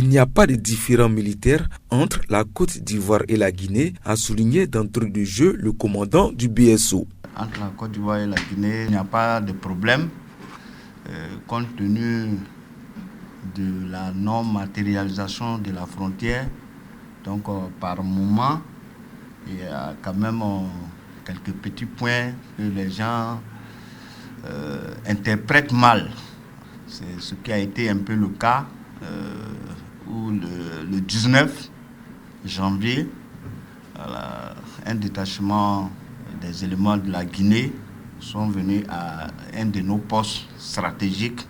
Il n'y a pas de différend militaire entre la Côte d'Ivoire et la Guinée, a souligné d'entrée de jeu le commandant du BSO. Entre la Côte d'Ivoire et la Guinée, il n'y a pas de problème compte tenu de la non-matérialisation de la frontière. Donc par moment, il y a quand même quelques petits points que les gens interprètent mal. C'est ce qui a été un peu le cas où le 19 janvier, un détachement des éléments de la Guinée sont venus à un de nos postes stratégiques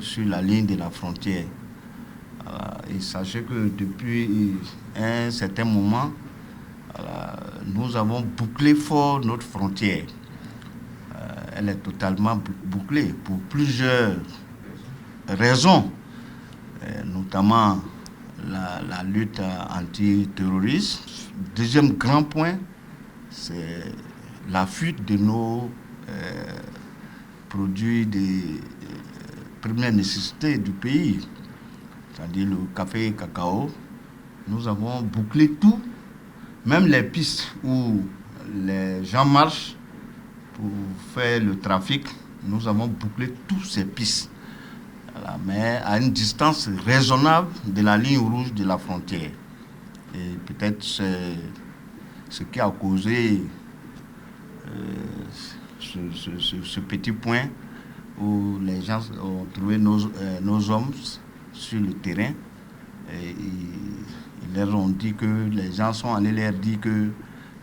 sur la ligne de la frontière. Et sachez que depuis un certain moment, nous avons bouclé fort notre frontière. Elle est totalement bouclée pour plusieurs raisons, notamment la lutte antiterroriste. Deuxième grand point, c'est la fuite de nos produits de première nécessité du pays, c'est-à-dire le café et cacao. Nous avons bouclé tout, même les pistes où les gens marchent pour faire le trafic, nous avons bouclé toutes ces pistes. Voilà, mais à une distance raisonnable de la ligne rouge de la frontière. Et peut-être c'est ce qui a causé ce petit point où les gens ont trouvé nos hommes sur le terrain et ils leur ont dit que les gens sont allés leur dire que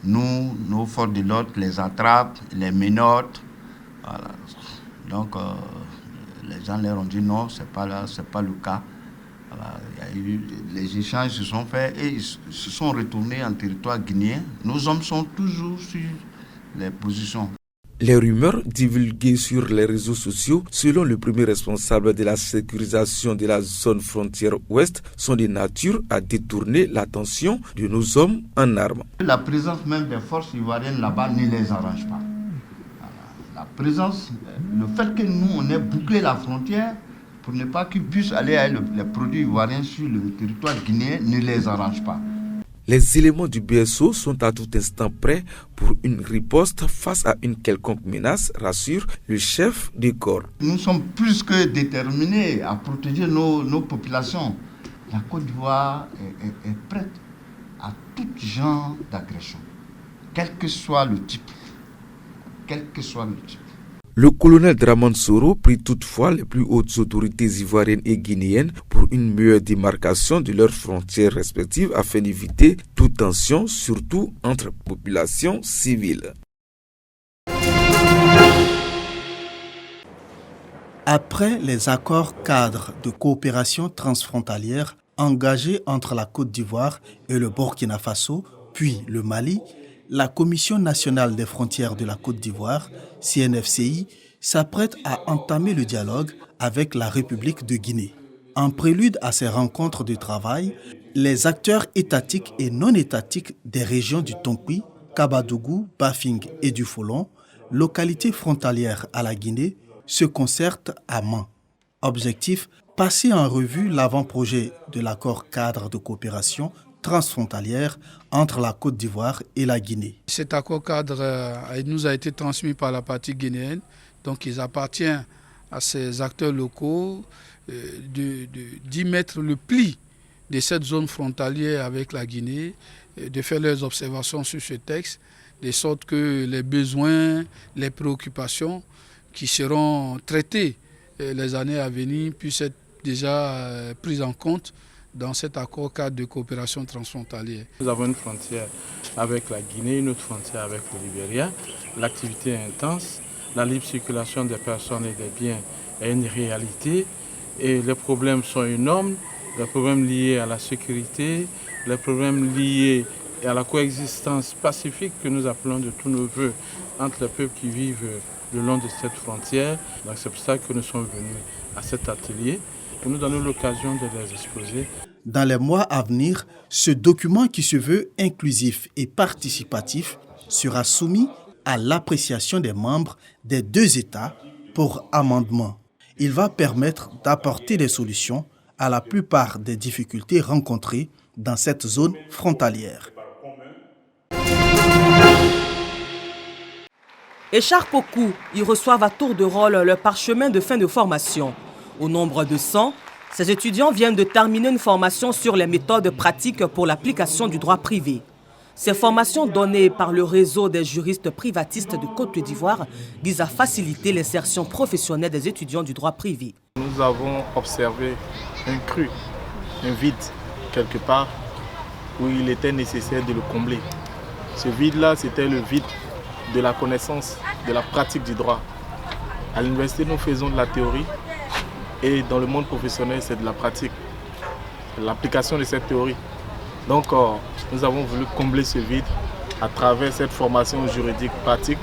nous, nos forces de l'ordre les attrapent, les menottent. Voilà. Donc les gens leur ont dit non, c'est pas le cas. Voilà. Il y a eu, les échanges se sont faits et ils se sont retournés en territoire guinéen. Nos hommes sont toujours sur les positions. Les rumeurs divulguées sur les réseaux sociaux, selon le premier responsable de la sécurisation de la zone frontière ouest, sont de nature à détourner l'attention de nos hommes en armes. La présence même des forces ivoiriennes là-bas ne les arrange pas. La présence, le fait que nous, on ait bouclé la frontière pour ne pas qu'ils puissent aller avec les produits ivoiriens sur le territoire guinéen ne les arrange pas. Les éléments du BSO sont à tout instant prêts pour une riposte face à une quelconque menace, rassure le chef du corps. Nous sommes plus que déterminés à protéger nos populations. La Côte d'Ivoire est prête à tout genre d'agression, quel que soit le type. Le colonel Dramane Soro prie toutefois les plus hautes autorités ivoiriennes et guinéennes pour une meilleure démarcation de leurs frontières respectives afin d'éviter toute tension, surtout entre populations civiles. Après les accords cadres de coopération transfrontalière engagés entre la Côte d'Ivoire et le Burkina Faso, puis le Mali, la Commission nationale des frontières de la Côte d'Ivoire, CNFCI, s'apprête à entamer le dialogue avec la République de Guinée. En prélude à ces rencontres de travail, les acteurs étatiques et non étatiques des régions du Tompi, Kabadougou, Bafing et du Folon, localités frontalières à la Guinée, se concertent à Mans. Objectif, passer en revue l'avant-projet de l'accord cadre de coopération transfrontalière entre la Côte d'Ivoire et la Guinée. Cet accord cadre nous a été transmis par la partie guinéenne, donc il appartient à ces acteurs locaux d'y mettre le pli de cette zone frontalière avec la Guinée, de faire leurs observations sur ce texte, de sorte que les besoins, les préoccupations qui seront traitées les années à venir puissent être déjà prises en compte dans cet accord cadre de coopération transfrontalière. Nous avons une frontière avec la Guinée, une autre frontière avec le Libéria. L'activité est intense, la libre circulation des personnes et des biens est une réalité et les problèmes sont énormes, les problèmes liés à la sécurité, les problèmes liés à la coexistence pacifique que nous appelons de tous nos voeux entre les peuples qui vivent le long de cette frontière. Donc c'est pour ça que nous sommes venus à cet atelier pour nous donner l'occasion de les exposer. Dans les mois à venir, ce document qui se veut inclusif et participatif sera soumis à l'appréciation des membres des deux États pour amendement. Il va permettre d'apporter des solutions à la plupart des difficultés rencontrées dans cette zone frontalière. Écharpe au cou, ils reçoivent à tour de rôle leur parchemin de fin de formation. Au nombre de 100, ces étudiants viennent de terminer une formation sur les méthodes pratiques pour l'application du droit privé. Ces formations données par le réseau des juristes privatistes de Côte d'Ivoire visent à faciliter l'insertion professionnelle des étudiants du droit privé. Nous avons observé un creux, un vide quelque part où il était nécessaire de le combler. Ce vide-là, c'était le vide de la connaissance, de la pratique du droit. À l'université, nous faisons de la théorie et dans le monde professionnel, c'est de la pratique, l'application de cette théorie. Donc, nous avons voulu combler ce vide à travers cette formation juridique pratique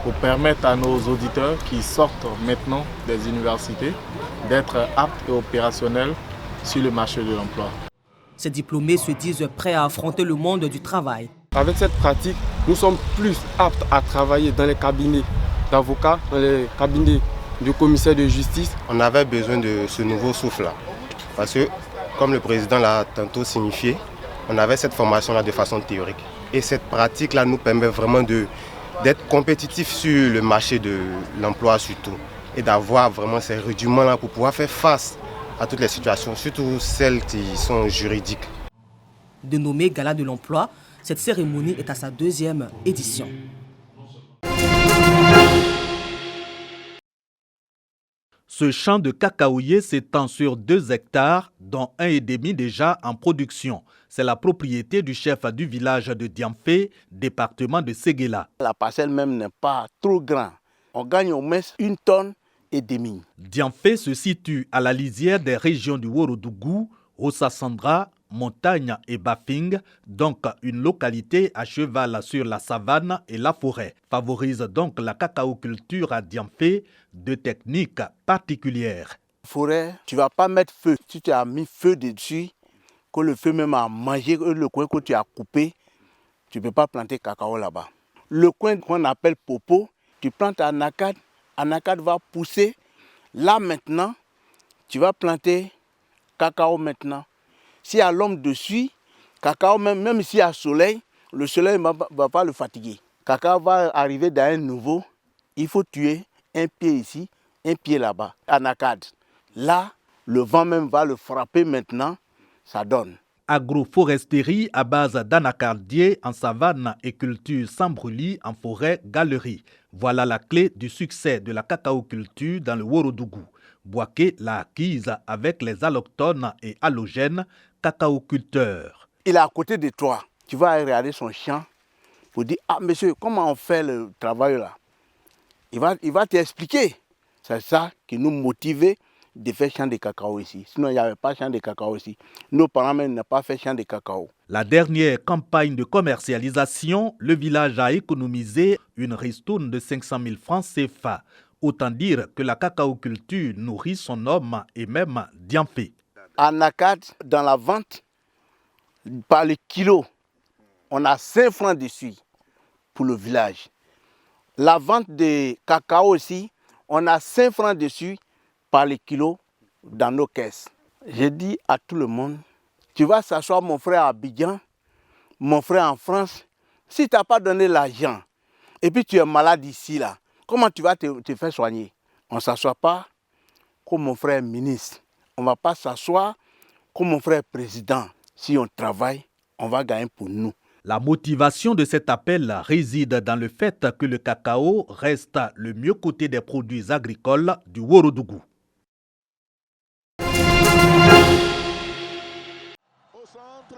pour permettre à nos auditeurs qui sortent maintenant des universités d'être aptes et opérationnels sur le marché de l'emploi. Ces diplômés se disent prêts à affronter le monde du travail. Avec cette pratique, nous sommes plus aptes à travailler dans les cabinets d'avocats, dans les cabinets de commissaires de justice. On avait besoin de ce nouveau souffle-là. Parce que, comme le président l'a tantôt signifié, on avait cette formation-là de façon théorique. Et cette pratique-là nous permet vraiment d'être compétitifs sur le marché de l'emploi surtout. Et d'avoir vraiment ces rudiments-là pour pouvoir faire face à toutes les situations, surtout celles qui sont juridiques. Dénommée Gala de l'emploi, cette cérémonie est à sa 2e édition. Ce champ de cacaoyer s'étend sur 2 hectares, dont 1,5 déjà en production. C'est la propriété du chef du village de Diamfé, département de Séguéla. La parcelle même n'est pas trop grande. On gagne au moins 1,5 tonne. Diamfé se situe à la lisière des régions du Ouorodougou, Ossa-Sandra, Montagne et Bafing, donc une localité à cheval sur la savane et la forêt. Favorise donc la cacaoculture à Diamfé, de techniques particulières. Forêt, tu ne vas pas mettre feu. Si tu as mis feu dessus, que le feu même a mangé le coin que tu as coupé, tu ne peux pas planter cacao là-bas. Le coin qu'on appelle popo, tu plantes anacade, anacade va pousser. Là maintenant, tu vas planter cacao maintenant. S'il y a l'homme dessus, cacao, même s'il y a soleil, le soleil ne va pas le fatiguer. Cacao va arriver dans un nouveau, il faut tuer un pied ici, un pied là-bas, anacade. Là, le vent même va le frapper maintenant, ça donne. Agroforesterie à base d'anacardier en savane et culture sans brûlis en forêt galerie. Voilà la clé du succès de la cacaoculture dans le Ouorodougou. Boaké l'a acquise avec les allochtones et halogènes cacaoculteurs. Il est à côté de toi. Tu vas regarder son champ pour dire « Ah monsieur, comment on fait le travail là ?» Il va t'expliquer. C'est ça qui nous motivait de faire champ de cacao ici. Sinon, il n'y avait pas champ de cacao ici. Nos parents même n'ont pas fait champ de cacao. La dernière campagne de commercialisation, le village a économisé une ristourne de 500 000 francs CFA. Autant dire que la cacaoculture nourrit son homme et même Diamfé. Anacade, dans la vente, par le kilo, on a 5 francs dessus pour le village. La vente de cacao aussi, on a 5 francs dessus par le kilo dans nos caisses. J'ai dit à tout le monde, tu vas s'asseoir mon frère à Abidjan, mon frère en France, si tu n'as pas donné l'argent et puis tu es malade ici là, comment tu vas te faire soigner? On ne s'assoit pas comme mon frère ministre. On ne va pas s'asseoir comme mon frère président. Si on travaille, on va gagner pour nous. La motivation de cet appel réside dans le fait que le cacao reste le mieux coté des produits agricoles du Ouorodougou.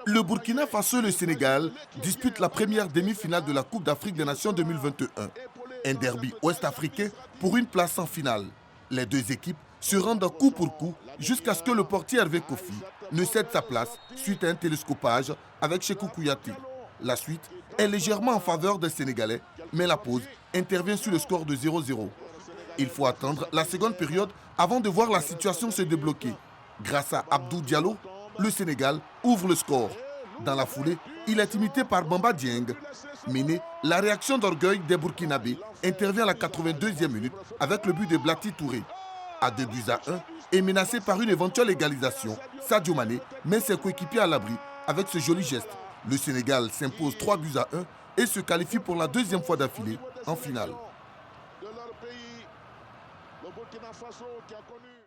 Le Burkina Faso et le Sénégal disputent la première demi-finale de la Coupe d'Afrique des Nations 2021. Un derby ouest-africain pour une place en finale. Les 2 équipes se rendent coup pour coup jusqu'à ce que le portier Hervé Kofi ne cède sa place suite à un télescopage avec Sékou Kouyaté. La suite est légèrement en faveur des Sénégalais, mais la pause intervient sur le score de 0-0. Il faut attendre la seconde période avant de voir la situation se débloquer. Grâce à Abdou Diallo, le Sénégal ouvre le score. Dans la foulée, il est imité par Bamba Dieng. Mais la réaction d'orgueil des Burkinabés intervient à la 82e minute avec le but de Blati Touré. À 2-1 et menacé par une éventuelle égalisation, Sadio Mané met ses coéquipiers à l'abri avec ce joli geste. Le Sénégal s'impose 3-1 et se qualifie pour la deuxième fois d'affilée en finale. De leur pays, le Burkina Faso qui a connu